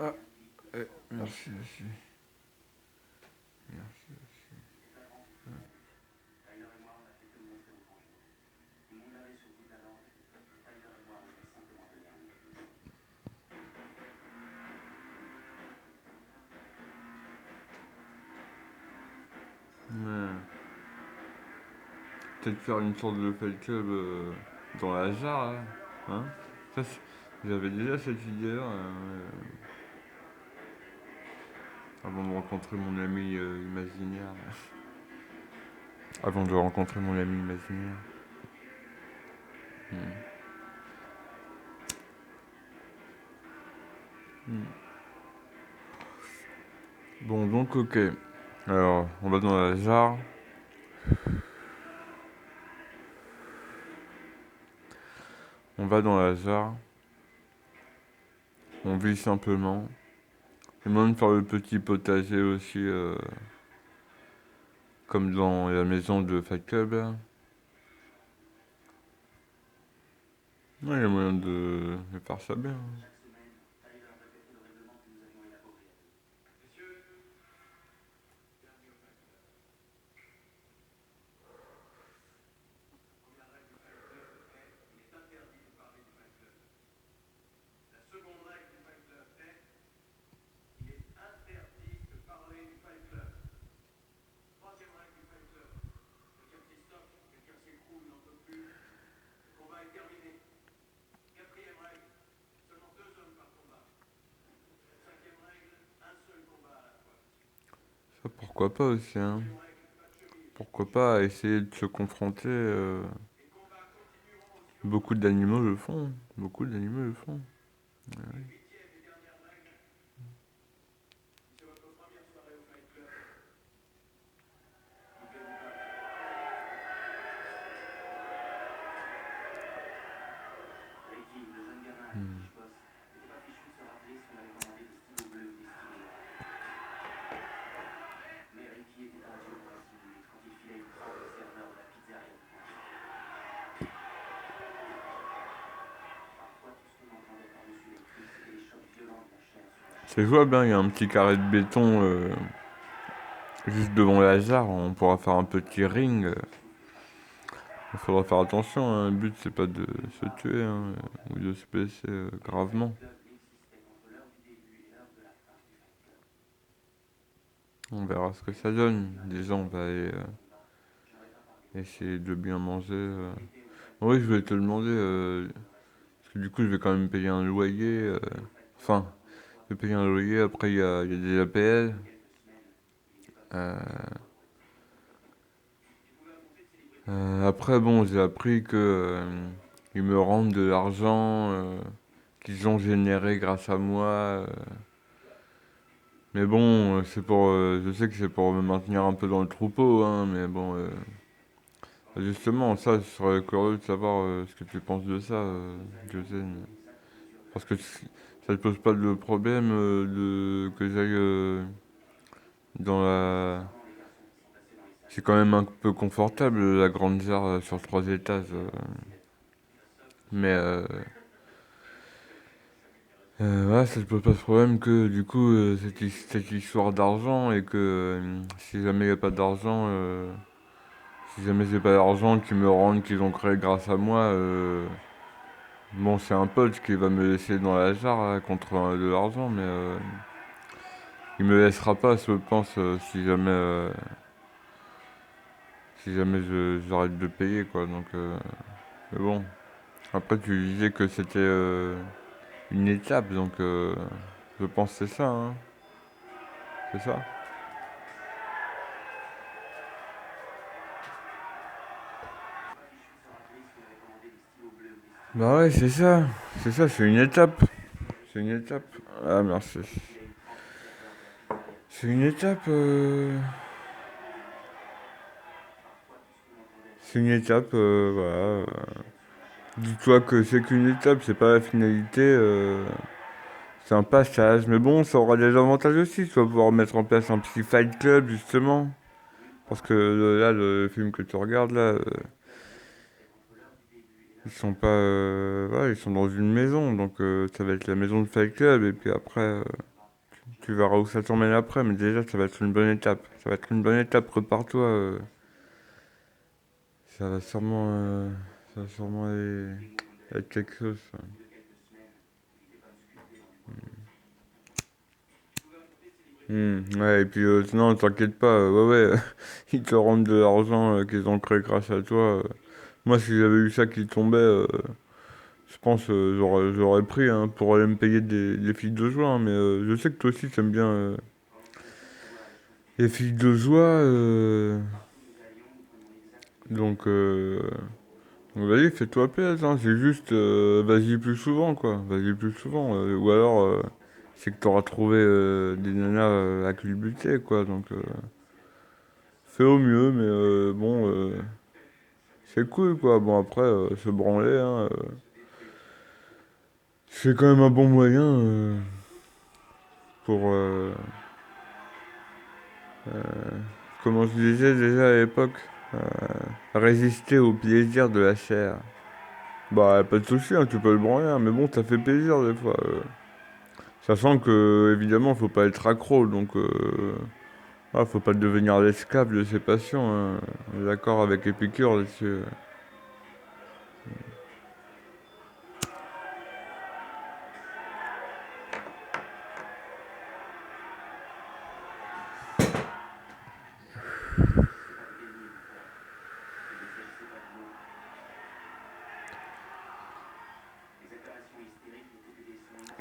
Ah, merci, merci. Merci. Ouais. Peut-être faire une sorte de fight club dans la jarre, là. Hein. Ça, j'avais déjà cette idée-là, avant de rencontrer mon ami imaginaire. Avant de rencontrer mon ami imaginaire. Hmm. Hmm. Bon, donc, ok. Alors, on va dans la jarre. On va dans la jarre. On vit simplement. Et même faire le petit potager aussi, comme dans la maison de Fight Club, là. Ouais, il y a moyen de faire ça bien. Ça, pourquoi pas aussi, hein. Pourquoi pas essayer de se confronter. Beaucoup d'animaux le font. Beaucoup d'animaux le font. Ouais. Hmm. C'est jouable, hein. Il y a un petit carré de béton juste devant la jarre. On pourra faire un petit ring. Il faudra faire attention, hein. Le but, c'est pas de se tuer, hein, ou de se blesser gravement. On verra ce que ça donne. Déjà, on va aller essayer de bien manger. Oui, je vais te demander, parce que du coup, je vais quand même payer un loyer. Enfin, je vais payer un loyer, après, il y a des APL. Après, bon, j'ai appris que ils me rendent de l'argent qu'ils ont généré grâce à moi. Mais bon, c'est pour, je sais que c'est pour me maintenir un peu dans le troupeau, hein, mais bon, justement, ça, je serais curieux de savoir ce que tu penses de ça, Diogène. Parce que ça ne pose pas de problème que j'aille dans la... C'est quand même un peu confortable, la grande jarre sur 3 étages. Mais ouais, ça ne pose pas de problème que du coup, cette histoire d'argent et que si jamais il n'y a pas d'argent, si jamais j'ai pas d'argent qu'ils me rendent, qu'ils ont créé grâce à moi, bon, c'est un pote qui va me laisser dans la jarre là, contre de l'argent, mais il me laissera pas, je pense, si jamais j'arrête de payer, quoi. Donc, mais bon. Après, tu disais que c'était une étape, donc je pense que c'est ça, hein. C'est ça? Bah ouais, c'est ça. C'est ça, c'est une étape. C'est une étape. Ah, merci. C'est une étape. C'est une étape, voilà. Dis-toi que c'est qu'une étape, c'est pas la finalité. C'est un passage. Mais bon, ça aura des avantages aussi. Tu vas pouvoir mettre en place un petit fight club, justement. Parce que là, le film que tu regardes, là, ils sont pas, voilà, ils sont dans une maison, donc ça va être la maison de Fight Club, et puis après, tu verras où ça t'emmène après, mais déjà, ça va être une bonne étape. Ça va être une bonne étape, prépare-toi. Ça va sûrement, ça va sûrement être quelque chose, ça. Ouais, et puis non, t'inquiète pas, ouais, ouais, ils te rendent de l'argent qu'ils ont créé grâce à toi. Moi, si j'avais eu ça qui tombait, je pense j'aurais pris hein, pour aller me payer des filles de joie, hein, mais je sais que toi aussi t'aimes bien les filles de joie, donc, vas-y, fais-toi plaisir, hein, c'est juste vas-y plus souvent quoi, vas-y plus souvent, ou alors c'est que t'auras trouvé des nanas à culbuter quoi, donc fais au mieux, mais bon, c'est cool quoi, bon après se branler, hein, c'est quand même un bon moyen pour, comment je disais déjà à l'époque, résister au plaisir de la chair. Bah, pas de souci, hein, tu peux le branler, hein, mais bon, ça fait plaisir des fois. Sachant que, évidemment, faut pas être accro, donc faut pas devenir l'esclave de ses passions. Hein. On est d'accord avec Épicure là-dessus.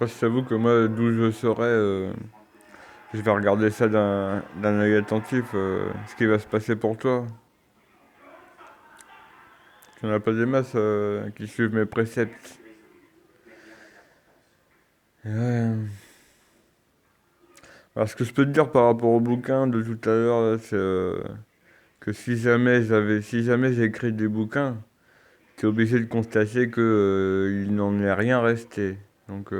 Moi, je t'avoue que moi, d'où je serais, je vais regarder ça d'un œil attentif, ce qui va se passer pour toi. Tu n'en as pas des masses qui suivent mes préceptes. Ouais. Alors, ce que je peux te dire par rapport au bouquin de tout à l'heure, là, c'est que si jamais j'ai écrit des bouquins, t'es obligé de constater que il n'en est rien resté. Donc,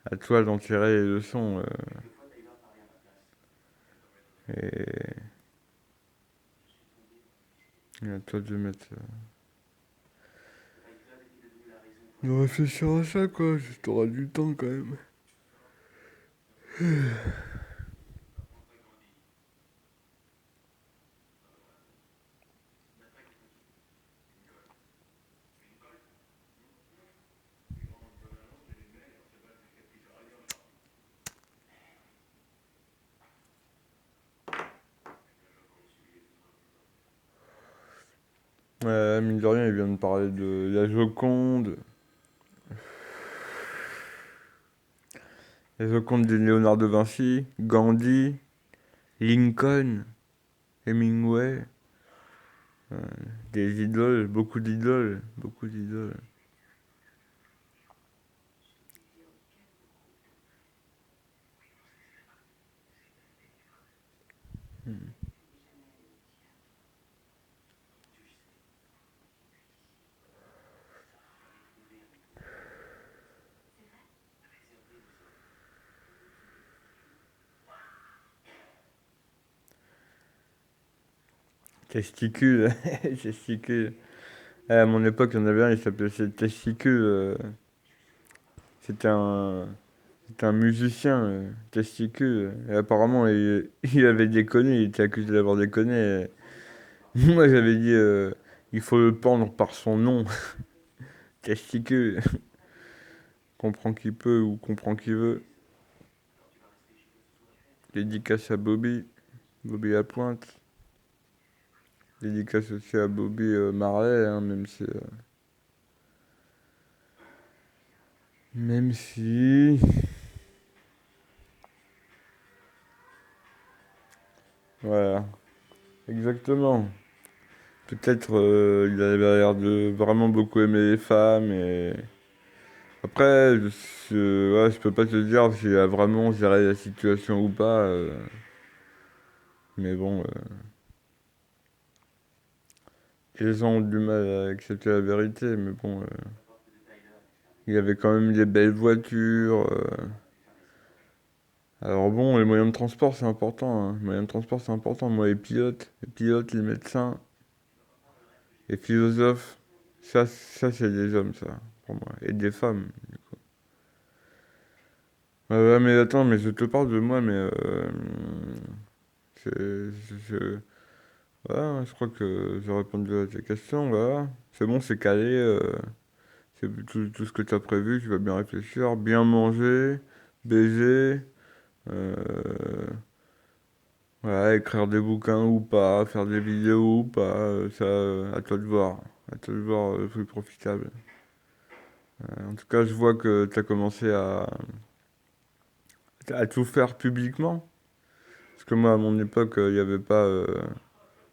à toi d'en tirer les leçons. Et, et à toi de mettre. De réfléchir à ça, quoi. T'auras du temps quand même. Mine de rien, il vient de parler de la Joconde. La Joconde de Léonard de Vinci, Gandhi, Lincoln, Hemingway. Des idoles, beaucoup d'idoles, beaucoup d'idoles. Testicule, testicule. À mon époque, il y en avait un, il s'appelait Testicule. C'était un, c'était un musicien, Testicule. Et apparemment, il avait déconné, il était accusé d'avoir déconné. Moi, j'avais dit, il faut le pendre par son nom, Testicule. Comprend qui peut ou comprend qui veut. Dédicace à Bobby, Bobby Lapointe. Dédicace aussi à Bobby Marley, hein, même si, voilà, exactement. Peut-être il avait l'air de vraiment beaucoup aimer les femmes et après, ouais, je peux pas te dire s'il a vraiment géré la situation ou pas, mais bon, les gens ont du mal à accepter la vérité, mais bon, il y avait quand même des belles voitures. Alors bon, les moyens de transport c'est important, hein. Les moyens de transport c'est important. Moi, les pilotes, les médecins, les philosophes, Ça c'est des hommes, ça, pour moi. Et des femmes. Ouais, mais attends, mais je te parle de moi, mais voilà, je crois que j'ai répondu à tes questions, voilà. C'est bon, c'est calé, c'est tout ce que tu as prévu, tu vas bien réfléchir, bien manger, baiser, euh, voilà, écrire des bouquins ou pas, faire des vidéos ou pas, ça, à toi de voir. À toi de voir le plus profitable. En tout cas, je vois que tu as commencé à tout faire publiquement. Parce que moi, à mon époque, il n'y avait pas,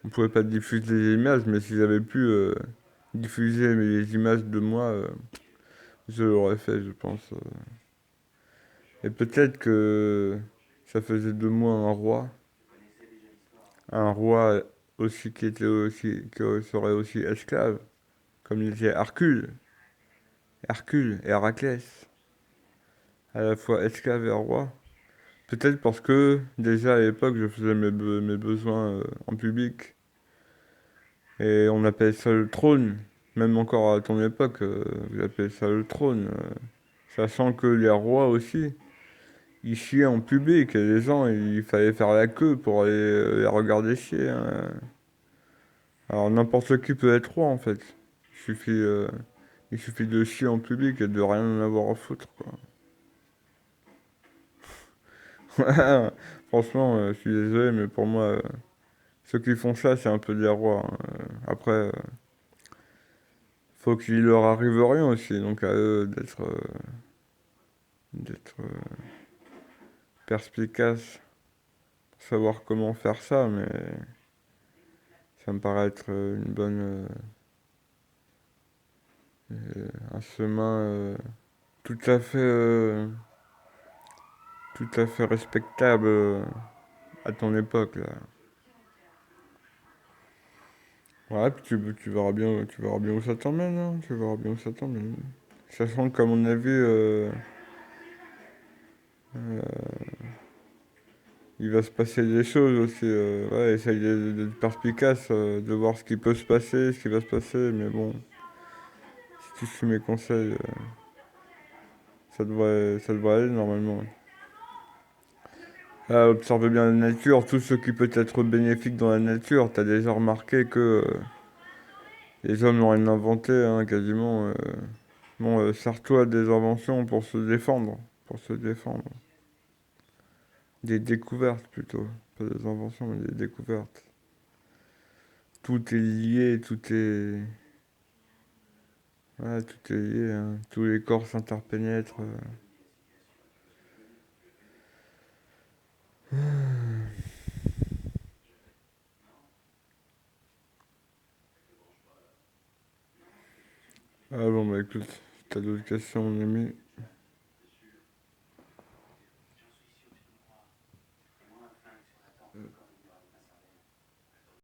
on pouvait pas diffuser les images, mais si j'avais pu diffuser les images de moi, je l'aurais fait, je pense. Et peut-être que ça faisait de moi un roi aussi qui était aussi, qui serait aussi esclave, comme il était Hercule et Héraclès, à la fois esclave et roi. Peut-être parce que déjà à l'époque, je faisais mes besoins en public. Et on appelle ça le trône. Même encore à ton époque, vous appelez ça le trône. Sachant que les rois aussi, ils chiaient en public. Et les gens, il fallait faire la queue pour aller les regarder chier, hein. Alors n'importe qui peut être roi en fait. Il suffit, euh, il suffit de chier en public et de rien en avoir à foutre, quoi. Franchement, je suis désolé, mais pour moi, ceux qui font ça, c'est un peu des rois, hein. Après, faut qu'il leur arrive rien aussi, donc à eux d'être perspicace pour savoir comment faire ça, mais ça me paraît être une bonne, un chemin tout à fait, tout à fait respectable à ton époque là. Ouais, puis tu verras bien où ça t'emmène, hein, tu verras bien où ça t'emmène. Sachant qu'à mon avis, euh, il va se passer des choses aussi. Ouais, essaye d'être perspicace, de voir ce qui peut se passer, ce qui va se passer, mais bon, si tu suis mes conseils, ça devrait aller normalement. Ah, observe bien la nature, tout ce qui peut être bénéfique dans la nature. T'as déjà remarqué que les hommes n'ont rien inventé, hein, quasiment. Bon, sers-toi des inventions pour se défendre. Pour se défendre. Des découvertes plutôt. Pas des inventions, mais des découvertes. Tout est lié, ouais, tout est lié, hein. Tous les corps s'interpénètrent. Ah bon, bah écoute, si t'as d'autres questions, mon ami.